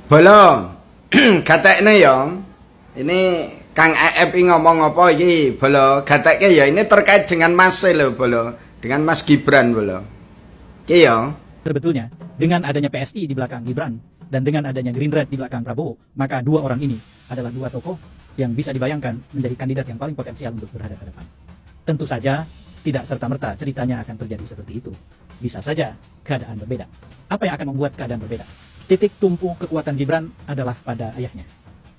Belum. Gatekne ya. Ini Kang EF ngomong apa iki, bolo. Gateknya ya ini terkait dengan Mas lho, bolo. Dengan Mas Gibran, bolo. Iki ya. Sebetulnya, dengan adanya PSI di belakang Gibran dan dengan adanya Gerindra di belakang Prabowo, maka dua orang ini adalah dua tokoh yang bisa dibayangkan menjadi kandidat yang paling potensial untuk berhadapan. Tentu saja, tidak serta-merta ceritanya akan terjadi seperti itu. Bisa saja keadaan berbeda. Apa yang akan membuat keadaan berbeda? Titik tumpu kekuatan Gibran adalah pada ayahnya.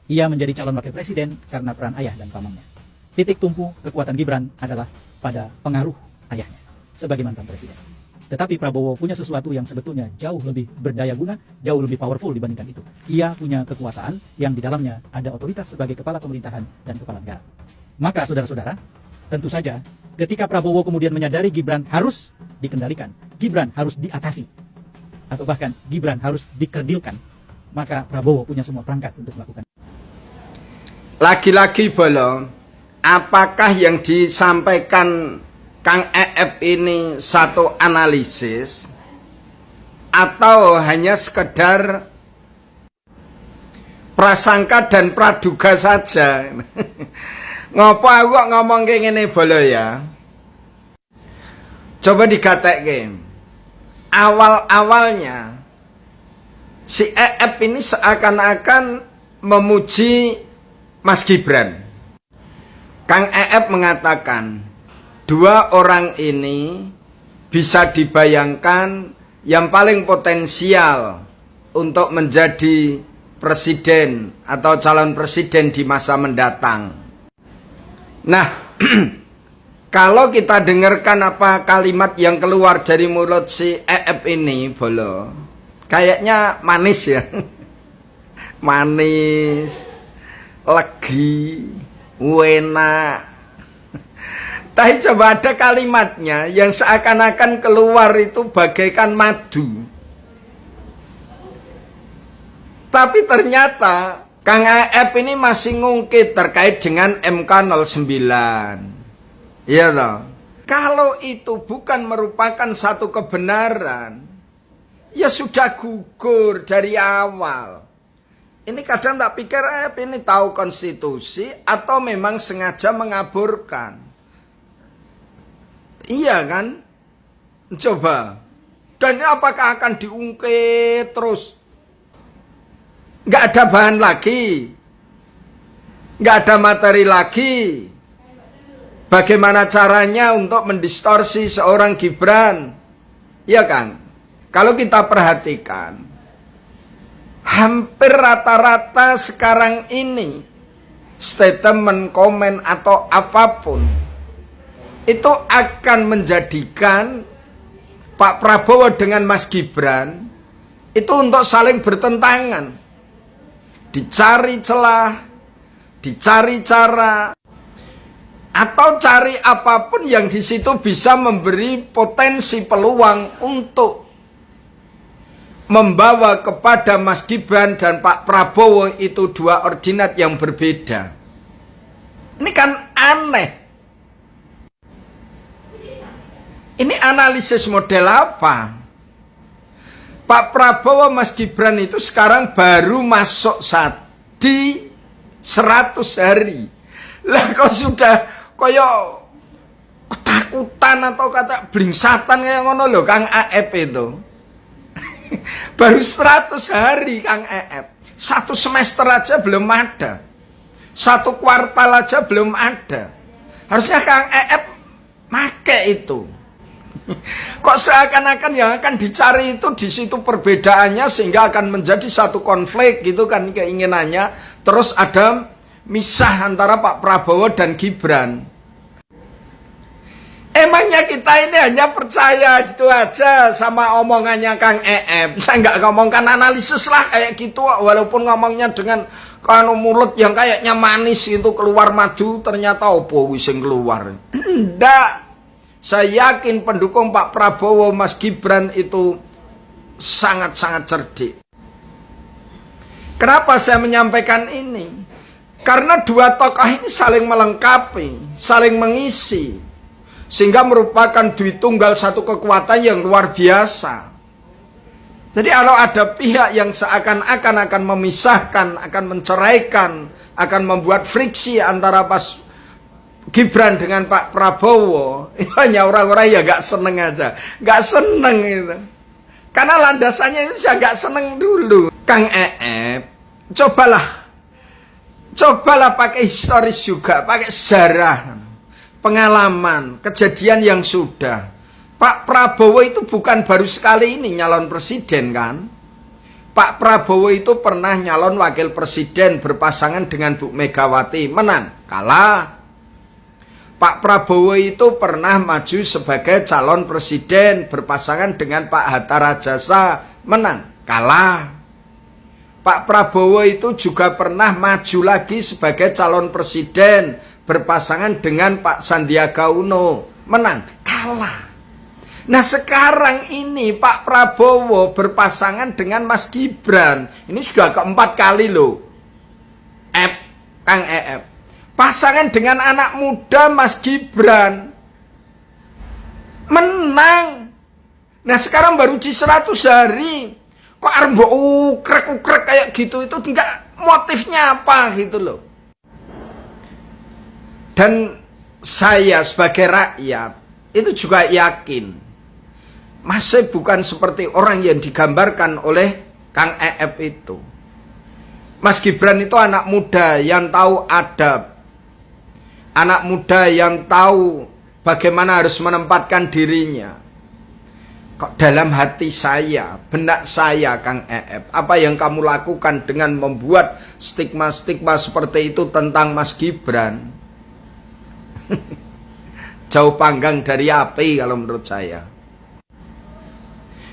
Ia menjadi calon wakil presiden karena peran ayah dan pamannya. Titik tumpu kekuatan Gibran adalah pada pengaruh ayahnya sebagai mantan presiden. Tetapi Prabowo punya sesuatu yang sebetulnya jauh lebih berdaya guna, jauh lebih powerful dibandingkan itu. Ia punya kekuasaan yang di dalamnya ada otoritas sebagai kepala pemerintahan dan kepala negara. Maka saudara-saudara, tentu saja ketika Prabowo kemudian menyadari Gibran harus dikendalikan, Gibran harus diatasi, atau bahkan Gibran harus dikerdilkan, maka Prabowo punya semua perangkat untuk melakukan. Lagi-lagi bolo, apakah yang disampaikan Kang EF ini satu analisis atau hanya sekedar prasangka dan praduga saja? Ngopo aku kok ngomong kayak gini bolo ya? Coba dikatekke. Awal-awalnya si EF ini seakan-akan memuji Mas Gibran. Kang EF mengatakan dua orang ini bisa dibayangkan yang paling potensial untuk menjadi presiden atau calon presiden di masa mendatang. Nah, kalau kita dengarkan apa kalimat yang keluar dari mulut si EF ini, bolo, kayaknya manis ya. Manis, legi, enak. Tapi coba ada kalimatnya yang seakan-akan keluar itu bagaikan madu. Tapi ternyata Kang EF ini masih ngungkit terkait dengan MK 09. Iya toh. Kalau itu bukan merupakan satu kebenaran, ya sudah gugur dari awal. Ini kadang tak pikir ini tahu konstitusi atau memang sengaja mengaburkan. Iya kan? Coba. Dan ini apakah akan diungkit terus? Nggak ada bahan lagi. Nggak ada materi lagi. Bagaimana caranya untuk mendistorsi seorang Gibran? Iya kan? Kalau kita perhatikan, hampir rata-rata sekarang ini statement, komen atau apapun itu akan menjadikan Pak Prabowo dengan Mas Gibran itu untuk saling bertentangan. Dicari celah, dicari cara, atau cari apapun yang di situ bisa memberi potensi peluang untuk membawa kepada Mas Gibran dan Pak Prabowo itu dua ordinat yang berbeda. Ini kan aneh. Ini analisis model apa? Pak Prabowo Mas Gibran itu sekarang baru masuk di 100 hari. Lah kok sudah koyo ketakutan atau kata blingsatan kayak ngono lho Kang EF itu. Baru 100 hari Kang EF. Satu semester aja belum ada. Satu kuartal aja belum ada. Harusnya Kang EF make itu. Kok seakan-akan yang akan dicari itu di situ perbedaannya sehingga akan menjadi satu konflik gitu kan keinginannya. Terus ada misah antara Pak Prabowo dan Gibran. Emangnya kita ini hanya percaya gitu aja sama omongannya Kang EF. Saya nggak ngomongkan analisis lah kayak gitu, walaupun ngomongnya dengan kan mulut yang kayaknya manis itu keluar madu, ternyata opo wis sing keluar. Ndak. Saya yakin pendukung Pak Prabowo Mas Gibran itu sangat-sangat cerdik. Kenapa saya menyampaikan ini? Karena dua tokoh ini saling melengkapi, saling mengisi, sehingga merupakan duit tunggal satu kekuatan yang luar biasa. Jadi kalau ada pihak yang seakan-akan akan memisahkan, akan menceraikan, akan membuat friksi antara Mas Gibran dengan Pak Prabowo, itu hanya orang-orang ya gak seneng aja. Gak seneng itu. Karena landasannya itu saya gak seneng dulu. Kang cobalah pakai historis juga, pakai sejarah, pengalaman, kejadian yang sudah. Pak Prabowo itu bukan baru sekali ini nyalon presiden kan? Pak Prabowo itu pernah nyalon wakil presiden berpasangan dengan Bu Megawati, menang, kalah. Pak Prabowo itu pernah maju sebagai calon presiden berpasangan dengan Pak Hatta Rajasa, menang, kalah. Pak Prabowo itu juga pernah maju lagi sebagai calon presiden berpasangan dengan Pak Sandiaga Uno, menang, kalah. Nah sekarang ini Pak Prabowo berpasangan dengan Mas Gibran. Ini sudah keempat kali loh. Kang pasangan dengan anak muda Mas Gibran. Menang. Nah sekarang baru di 100 hari. Kok arep ukrek-ukrek kayak gitu, itu enggak, motifnya apa gitu loh. Dan saya sebagai rakyat itu juga yakin masih bukan seperti orang yang digambarkan oleh Kang itu. Mas Gibran itu anak muda yang tahu adab, anak muda yang tahu bagaimana harus menempatkan dirinya. Kok dalam hati saya, benak saya Kang apa yang kamu lakukan dengan membuat stigma-stigma seperti itu tentang Mas Gibran? Jauh panggang dari api kalau menurut saya.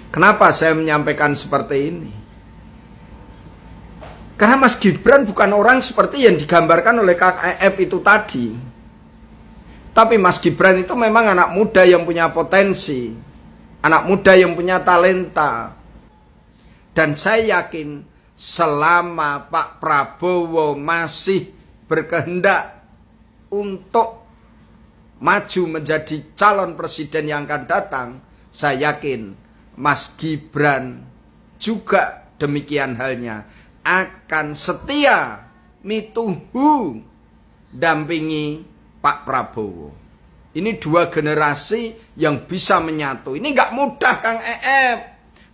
Kenapa saya menyampaikan seperti ini? Karena Mas Gibran bukan orang seperti yang digambarkan oleh Kang itu tadi. Tapi Mas Gibran itu memang anak muda yang punya potensi, anak muda yang punya talenta. Dan saya yakin selama Pak Prabowo masih berkehendak untuk maju menjadi calon presiden yang akan datang, saya yakin Mas Gibran juga demikian halnya akan setia mituhu dampingi Pak Prabowo. Ini dua generasi yang bisa menyatu. Ini gak mudah Kang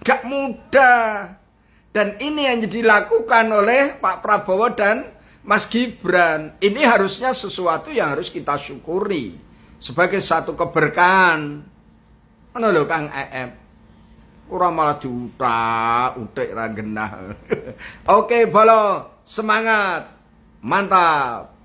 gak mudah. Dan ini yang dilakukan oleh Pak Prabowo dan Mas Gibran. Ini harusnya sesuatu yang harus kita syukuri sebagai satu keberkahan. Mana lho Kang Orang malah diutak-utik ra genah. Oke, bolo, semangat. Mantap.